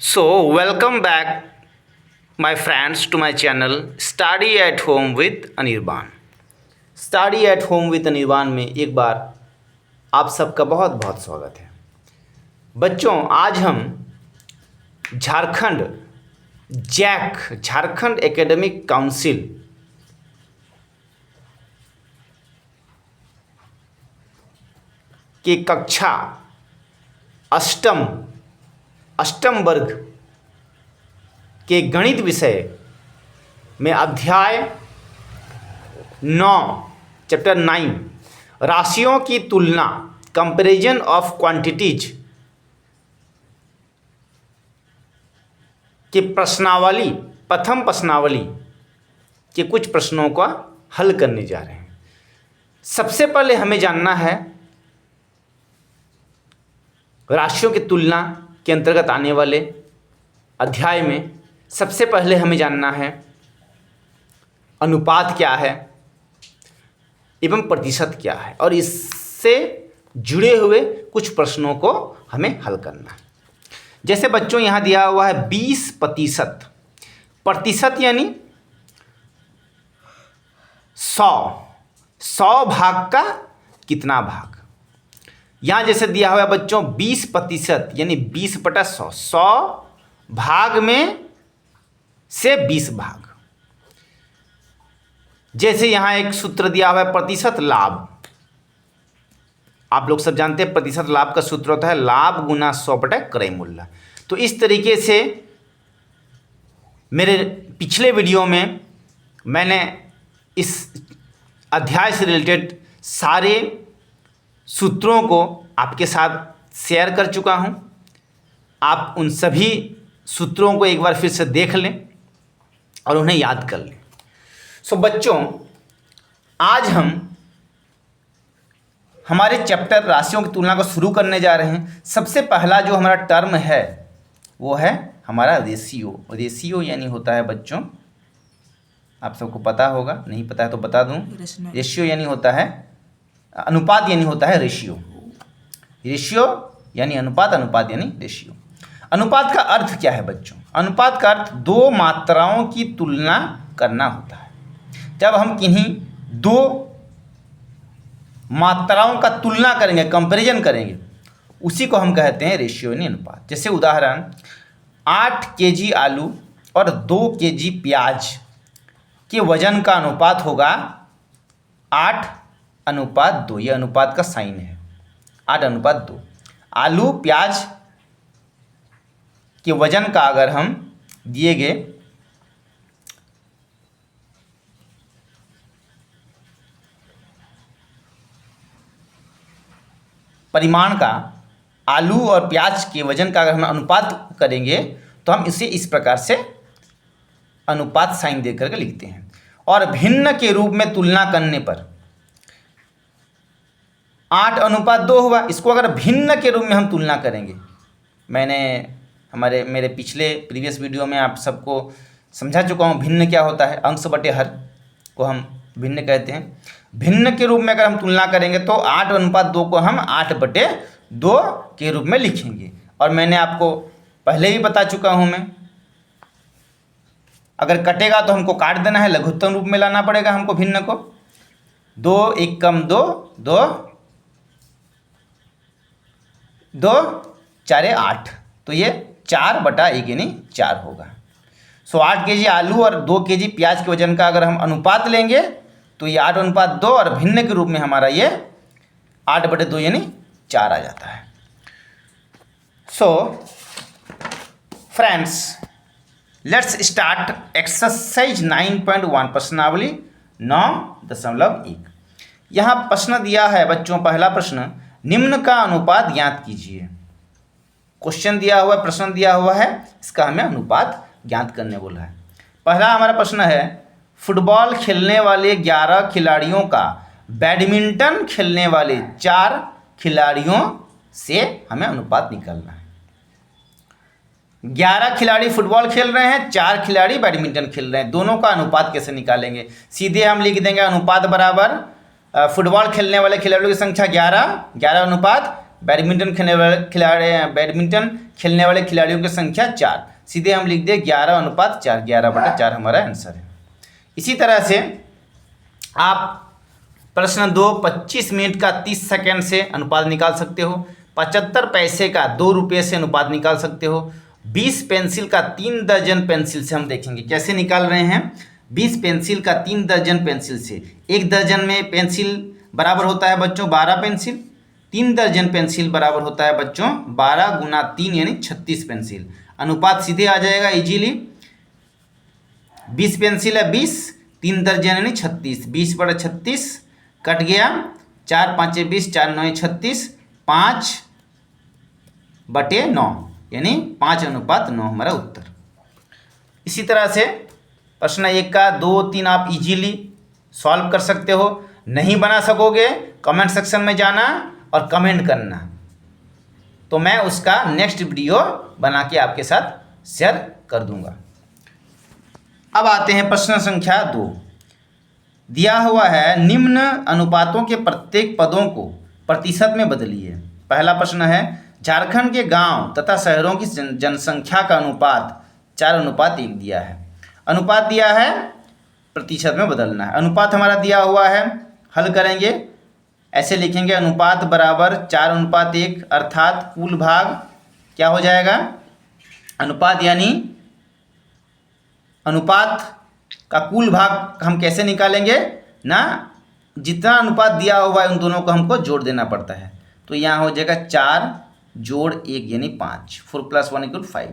So, welcome back, my friends, to my channel Study at Home with Anirban. Study at Home with Anirban में एक बार आप सबका बहुत बहुत स्वागत है। बच्चों, आज हम झारखंड एकेडमिक काउंसिल के कक्षा अष्टम वर्ग के गणित विषय में अध्याय 9 चैप्टर 9 राशियों की तुलना कंपैरिजन ऑफ क्वांटिटीज के प्रथम प्रश्नावली के कुछ प्रश्नों का हल करने जा रहे हैं। सबसे पहले हमें जानना है राशियों की तुलना के अंतर्गत आने वाले अध्याय में सबसे पहले हमें जानना है अनुपात क्या है एवं प्रतिशत क्या है, और इससे जुड़े हुए कुछ प्रश्नों को हमें हल करना है। जैसे बच्चों यहाँ दिया हुआ है 20%। प्रतिशत यानी 100 भाग का कितना भाग। यहाँ जैसे दिया हुआ है बच्चों 20% यानी 20/100, 100 भाग में से 20 भाग। जैसे यहाँ एक सूत्र दिया हुआ है प्रतिशत लाभ। आप लोग सब जानते हैं प्रतिशत लाभ का सूत्र होता है लाभ गुना 100/क्रय मूल्य। तो इस तरीके से मेरे पिछले वीडियो में मैंने इस अध्याय से रिलेटेड सारे सूत्रों को आपके साथ शेयर कर चुका हूं। आप उन सभी सूत्रों को एक बार फिर से देख लें और उन्हें याद कर लें। सो बच्चों, आज हम हमारे चैप्टर राशियों की तुलना को शुरू करने जा रहे हैं। सबसे पहला जो हमारा टर्म है वो है हमारा रेशियो। रेशियो यानी होता है बच्चों, आप सबको पता होगा, नहीं पता है तो बता दूं, रेशियो यानी होता है अनुपात, यानी होता है रेशियो। रेशियो यानी अनुपात, अनुपात यानी रेशियो। अनुपात का अर्थ क्या है बच्चों? अनुपात का अर्थ दो मात्राओं की तुलना करना होता है। जब हम किन्हीं दो मात्राओं का तुलना करेंगे, कंपैरिजन करेंगे, उसी को हम कहते हैं रेशियो यानी अनुपात। जैसे उदाहरण 8 केजी आलू और 2 केजी प्याज के वजन का अनुपात होगा 8:2। यह अनुपात का साइन है 8:2। आलू प्याज के वजन का अगर हम दिए गए परिमाण का, आलू और प्याज के वजन का अगर हम अनुपात करेंगे तो हम इसे इस प्रकार से अनुपात साइन दे करके लिखते हैं। और भिन्न के रूप में तुलना करने पर 8:2 हुआ। इसको अगर भिन्न के रूप में हम तुलना करेंगे, मैंने मेरे पिछले प्रीवियस वीडियो में आप सबको समझा चुका हूँ भिन्न क्या होता है। अंश बटे हर को हम भिन्न कहते हैं। भिन्न के रूप में अगर हम तुलना करेंगे तो 8:2 को हम 8/2 के रूप में लिखेंगे। और मैंने आपको पहले ही बता चुका हूँ मैं, अगर कटेगा तो हमको काट देना है, लघुत्तम रूप में लाना पड़ेगा हमको भिन्न को। 2 1 कम 2, 2 2 4 8, तो ये 4/1 यानी 4 होगा। 8 केजी आलू और 2 केजी प्याज के वजन का अगर हम अनुपात लेंगे तो ये 8:2 और भिन्न के रूप में हमारा ये 8/2 यानी 4 आ जाता है। So friends, let's start exercise 9.1 प्रश्नावली 9.1। यहाँ प्रश्न दिया है बच्चों, पहला प्रश्न, निम्न का अनुपात ज्ञात कीजिए। क्वेश्चन दिया हुआ है, प्रश्न दिया हुआ है, इसका हमें अनुपात ज्ञात करने बोला है। पहला हमारा प्रश्न है, फुटबॉल खेलने वाले 11 खिलाड़ियों का बैडमिंटन खेलने वाले 4 खिलाड़ियों से हमें अनुपात निकालना है। 11 खिलाड़ी फुटबॉल खेल रहे हैं, 4 खिलाड़ी बैडमिंटन खेल रहे हैं। दोनों का अनुपात कैसे निकालेंगे? सीधे हम लिख देंगे अनुपात बराबर फुटबॉल खेलने वाले खिलाड़ियों की संख्या 11 अनुपात बैडमिंटन खेलने वाले खिलाड़ियों की संख्या 4। सीधे हम लिख दें 11:4, 11/4 हमारा आंसर है। इसी तरह से आप प्रश्न 2, 25 मिनट का 30 सेकंड से अनुपात निकाल सकते हो। 75 पैसे का 2 रुपये से अनुपात निकाल सकते हो। 20 पेंसिल का 3 दर्जन पेंसिल से हम देखेंगे कैसे निकाल रहे हैं। 20 पेंसिल का 3 दर्जन पेंसिल से, 1 दर्जन में पेंसिल बराबर होता है बच्चों 12 पेंसिल, 3 दर्जन पेंसिल बराबर होता है बच्चों 12 गुना 3 यानी 36 पेंसिल। अनुपात सीधे आ जाएगा इजीली। 20 पेंसिल है 20, 3 दर्जन यानी 36, 20/36 कट गया, 4 5 20, 4 9 36, 5/9 यानी 5:9 हमारा उत्तर। इसी तरह से प्रश्न 1 का 2 3 आप इजीली सॉल्व कर सकते हो। नहीं बना सकोगे कमेंट सेक्शन में जाना और कमेंट करना, तो मैं उसका नेक्स्ट वीडियो बना के आपके साथ शेयर कर दूंगा। अब आते हैं प्रश्न संख्या 2। दिया हुआ है निम्न अनुपातों के प्रत्येक पदों को प्रतिशत में बदलिए। पहला प्रश्न है झारखंड के गांव तथा शहरों की जनसंख्या का अनुपात 4:1 दिया है। अनुपात दिया है, प्रतिशत में बदलना है। अनुपात हमारा दिया हुआ है, हल करेंगे ऐसे लिखेंगे अनुपात बराबर 4:1, अर्थात कुल भाग क्या हो जाएगा। अनुपात यानी अनुपात का कुल भाग हम कैसे निकालेंगे ना, जितना अनुपात दिया हुआ है उन दोनों को हमको जोड़ देना पड़ता है। तो यहाँ हो जाएगा 4 जोड़ 1 यानी 5, 4 + 1 = 5।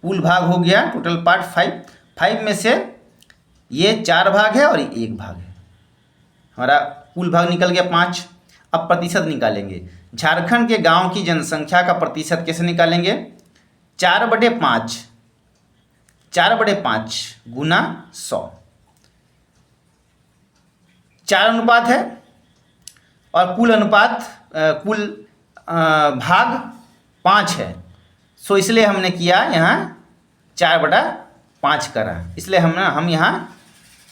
कुल भाग हो गया टोटल पार्ट 5। 5 में से ये 4 भाग है और 1 भाग है, हमारा कुल भाग निकल गया 5। अब प्रतिशत निकालेंगे। झारखंड के गांव की जनसंख्या का प्रतिशत कैसे निकालेंगे। 4/5, 4/5 गुना 100, 4 अनुपात है और कुल अनुपात कुल भाग 5 है। सो इसलिए हमने किया यहाँ 4/5 करा, इसलिए हम यहाँ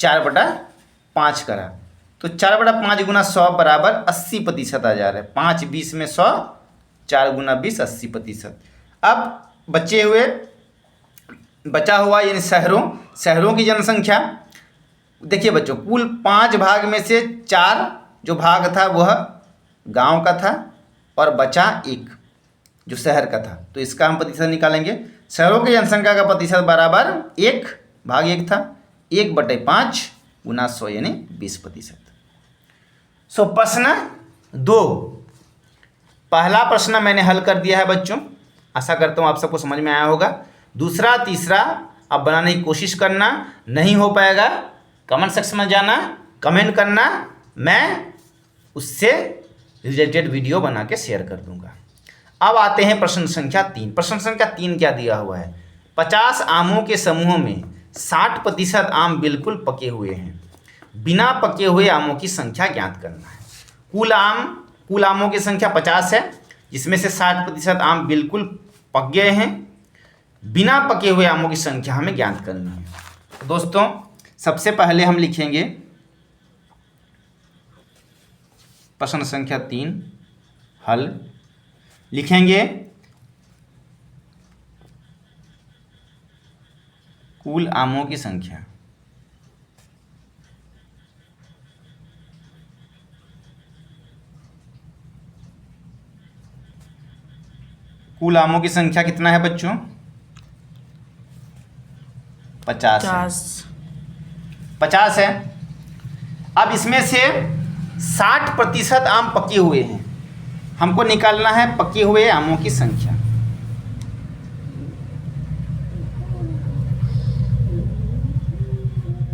4/5 करा। तो 4/5 गुना 100 बराबर 80% आ जा रहा है। 5 20 में 100, 4 गुना 20 80%। अब बचा हुआ यानी शहरों की जनसंख्या। देखिए बच्चों, कुल 5 भाग में से 4 जो भाग था वह गांव का था और बचा 1 जो शहर का था, तो इसका हम प्रतिशत निकालेंगे। शहरों की जनसंख्या का प्रतिशत बराबर 1/1 था, 1/5 गुना 100 यानी 20%। सो प्रश्न 2, पहला प्रश्न मैंने हल कर दिया है बच्चों, आशा करता हूँ आप सबको समझ में आया होगा। दूसरा तीसरा आप बनाने की कोशिश करना, नहीं हो पाएगा कमेंट सेक्शन में जाना, कमेंट करना, मैं उससे रिलेटेड वीडियो बना के शेयर कर दूंगा। अब आते हैं प्रश्न संख्या 3। प्रश्न संख्या 3 क्या दिया हुआ है। 50 आमों के समूह में 60% आम बिल्कुल पके हुए हैं। बिना पके हुए आमों की संख्या ज्ञात करना है। कुल आमों की संख्या 50 है, जिसमें से 60% आम बिल्कुल पक गए हैं। बिना पके हुए आमों की संख्या हमें ज्ञात करनी है। दोस्तों सबसे पहले हम लिखेंगे प्रश्न संख्या 3 हल। लिखेंगे कुल आमों की संख्या, कुल आमों की संख्या कितना है बच्चों, 50 है। अब इसमें से 60% आम पके हुए हैं, हमको निकालना है पके हुए आमों की संख्या।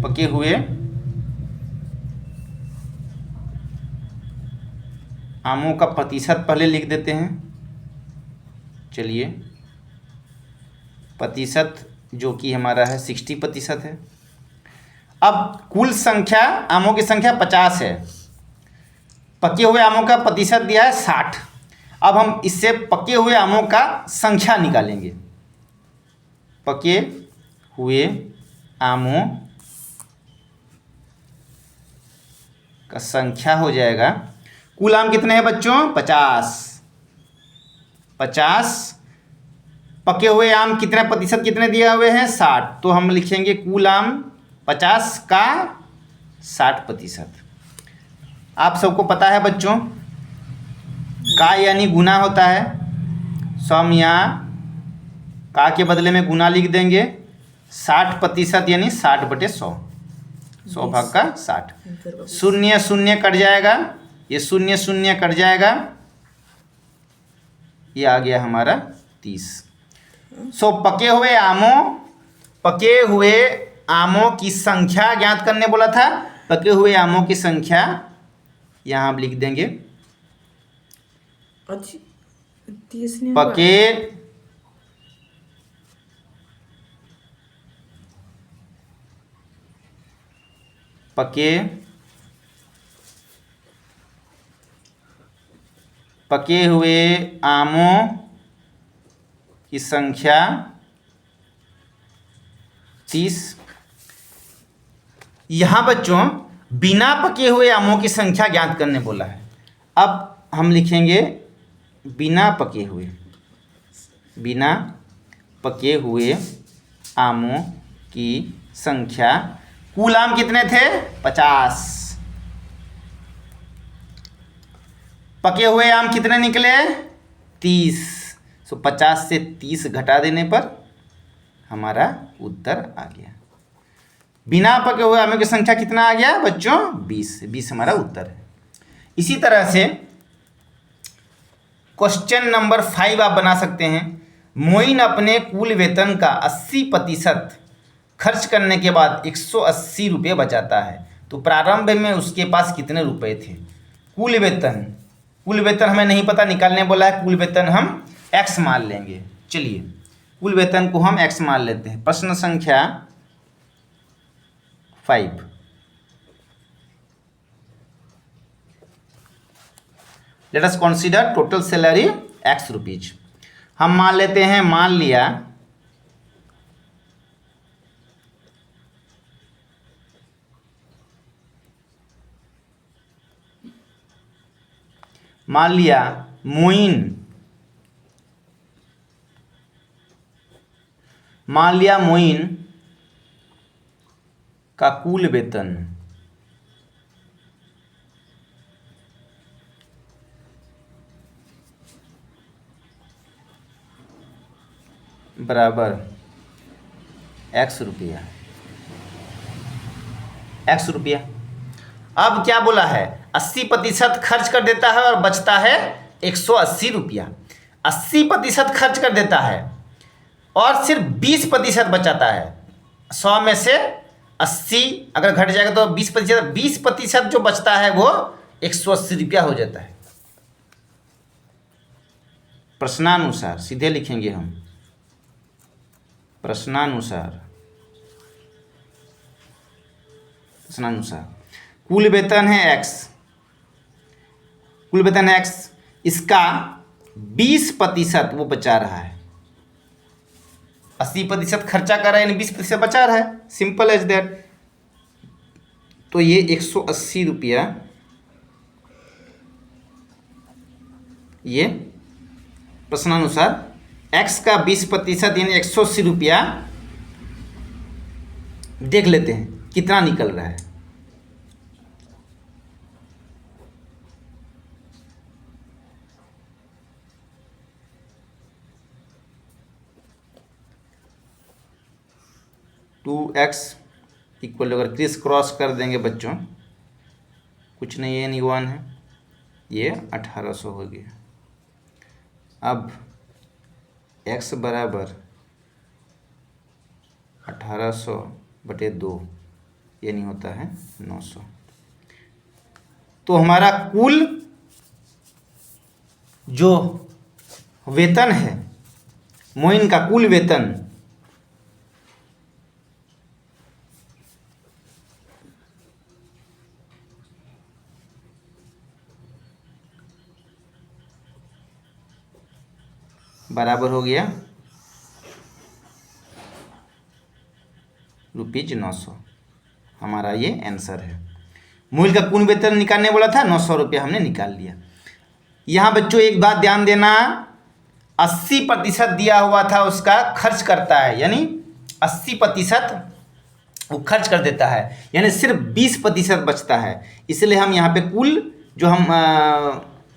पके हुए आमों का प्रतिशत पहले लिख देते हैं। चलिए, प्रतिशत जो कि हमारा है 60% है। अब कुल संख्या आमों की संख्या 50 है, पके हुए आमों का प्रतिशत दिया है 60। अब हम इससे पके हुए आमों का संख्या निकालेंगे। पके हुए आमों का संख्या हो जाएगा, कुल आम कितने हैं बच्चों 50, 50। पके हुए आम कितने प्रतिशत कितने दिए हुए हैं 60, तो हम लिखेंगे कुल आम 50 का 60%। आप सबको पता है बच्चों, का यानी गुना होता है। सौ में यहाँ का के बदले में गुना लिख देंगे। 60% यानी 60/100, 100 भाग का 60। शून्य शून्य कट जाएगा, ये शून्य शून्य कट जाएगा, ये आ गया हमारा 30। सो पके हुए आमों की संख्या ज्ञात करने बोला था। पके हुए आमों की संख्या यहाँ हम लिख देंगे। पके हुए आमों की संख्या 30। यहाँ बच्चों बिना पके हुए आमों की संख्या ज्ञात करने बोला है। अब हम लिखेंगे बिना पके हुए आमों की संख्या। कुल आम कितने थे 50, पके हुए आम कितने निकले 30। सो 50 से 30 घटा देने पर हमारा उत्तर आ गया। बिना पके हुए आमों की संख्या कितना आ गया बच्चों 20 हमारा उत्तर है। इसी तरह से क्वेश्चन नंबर 5 आप बना सकते हैं। मोइन अपने कुल वेतन का 80% खर्च करने के बाद 180 रुपये बचाता है, तो प्रारंभ में उसके पास कितने रुपए थे। कुल वेतन हमें नहीं पता, निकालने बोला है। कुल वेतन हम x मान लेंगे। चलिए कुल वेतन को हम x मान लेते हैं। प्रश्न संख्या 5। Let us consider total salary x rupees. हम मान लेते हैं, मान लिया मोइन का कुल वेतन बराबर x रुपया। अब क्या बोला है 80% खर्च कर देता है और बचता है 180 रुपया। 80% खर्च कर देता है और सिर्फ 20% बचाता है। 100 में से 80 अगर घट जाएगा तो 20% जो बचता है वो 180 रुपया हो जाता है। प्रश्नानुसार सीधे लिखेंगे हम, प्रश्नानुसार कुल वेतन है x, इसका 20% वो बचा रहा है। 80% खर्चा कर रहा है यानी 20% बचा रहा है, सिंपल एज दैट। तो ये 180 रुपया, ये प्रश्नानुसार x का 20% यानी 180 रुपया। देख लेते हैं कितना निकल रहा है। टू एक्स इक्वल, अगर क्रिस क्रॉस कर देंगे बच्चों, कुछ नहीं है, निगवान है, ये 1800 हो गया। अब x बराबर 1800/2 यानी होता है 900। तो हमारा कुल जो वेतन है, मोइन का कुल वेतन बराबर हो गया ₹900। हमारा ये आंसर है। मूल का कुल वेतन निकालने बोला था, 900 रुपया हमने निकाल लिया। यहाँ बच्चों एक बात ध्यान देना, 80% दिया हुआ था उसका खर्च करता है, यानी 80% वो खर्च कर देता है, यानी सिर्फ 20% बचता है। इसलिए हम यहाँ पे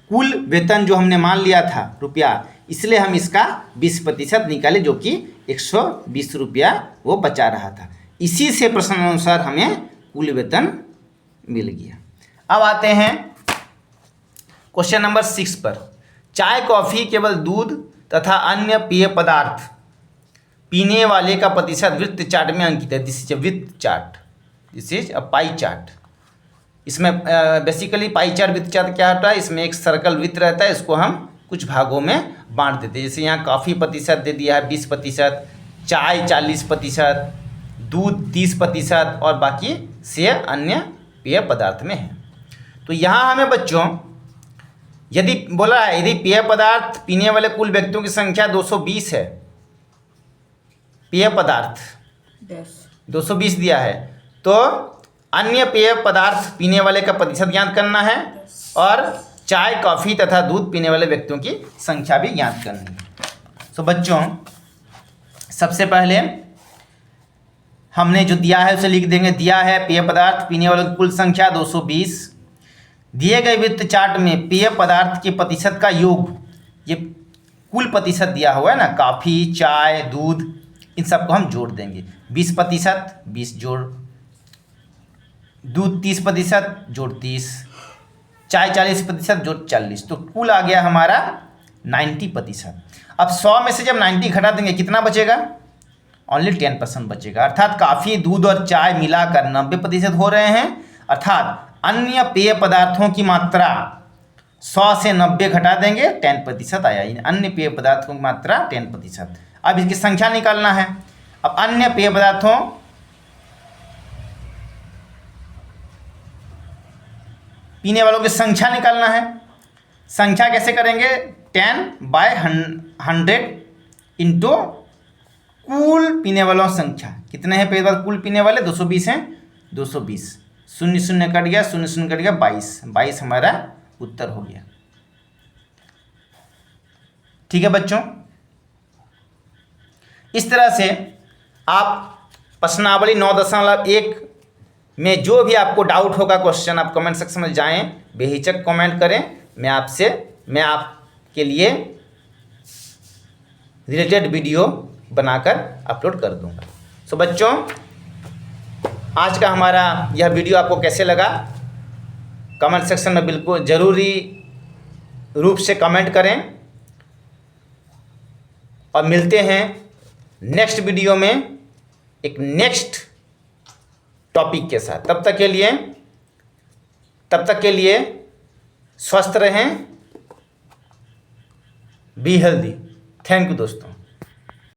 कुल वेतन जो हमने मान लिया था रुपया, इसलिए हम इसका 20% निकाले, जो कि 120 रुपया वो बचा रहा था। इसी से प्रश्न अनुसार हमें कुल वेतन मिल गया। अब आते हैं क्वेश्चन नंबर 6 पर। चाय कॉफ़ी केवल दूध तथा अन्य पेय पदार्थ पीने वाले का प्रतिशत वृत्त चार्ट में अंकित है। दिस इज अ वृत्त chart, this is a pie chart. इसमें बेसिकली पाई चार्ट वृत्त चार्ट क्या होता है, इसमें एक सर्कल वृत्त रहता है, इसको हम कुछ भागों में बांट देते हैं। जैसे यहाँ कॉफ़ी प्रतिशत दे दिया है 20%, चाय 40%, दूध 30% और बाकी से अन्य पेय पदार्थ में है। तो यहाँ हमें बच्चों यदि बोला है यदि पेय पदार्थ पीने वाले कुल व्यक्तियों की संख्या 220 है, पेय पदार्थ 220 दिया है, तो अन्य पेय पदार्थ पीने वाले का प्रतिशत ज्ञात करना है और चाय कॉफ़ी तथा दूध पीने वाले व्यक्तियों की संख्या भी ज्ञात करनी है। तो बच्चों सबसे पहले हमने जो दिया है उसे लिख देंगे। दिया है पेय पदार्थ पीने वालों की कुल संख्या 220। दिए गए वृत्त चार्ट में पेय पदार्थ के प्रतिशत का योग, ये कुल प्रतिशत दिया हुआ है ना, कॉफ़ी चाय दूध, इन सबको हम जोड़ देंगे। 20%, 20 जोड़, दूध 30% जोड़ 30, चाय 40% जोड़ 40, तो कुल आ गया हमारा 90%। अब 100 में से जब 90 घटा देंगे कितना बचेगा, ओनली 10% बचेगा। अर्थात कॉफ़ी दूध और चाय मिलाकर 90% हो रहे हैं। अर्थात अन्य पेय पदार्थों की मात्रा 100 से 90 घटा देंगे 10% आया, अन्य पेय पदार्थों की मात्रा 10%। अब इसकी संख्या निकालना है। अब अन्य पेय पदार्थों पीने वालों की संख्या निकालना है। संख्या कैसे करेंगे, 10/100 इंटू कुल पीने वालों की संख्या। कितने हैं पेय पदार्थ कुल पीने वाले, 220 हैं, 220, 0 0 कट गया, 0 0 कट गया, 22 हमारा उत्तर हो गया। ठीक है बच्चों, इस तरह से आप प्रश्नावली 9.1 में जो भी आपको डाउट होगा क्वेश्चन, आप कमेंट सेक्शन में जाएं, बेहिचक कमेंट करें। मैं आपके लिए रिलेटेड वीडियो बनाकर अपलोड कर दूंगा। सो बच्चों, आज का हमारा यह वीडियो आपको कैसे लगा, कमेंट सेक्शन में बिल्कुल ज़रूरी रूप से कमेंट करें और मिलते हैं नेक्स्ट वीडियो में एक नेक्स्ट टॉपिक के साथ। तब तक के लिए स्वस्थ रहें, बी हेल्दी। थैंक यू दोस्तों।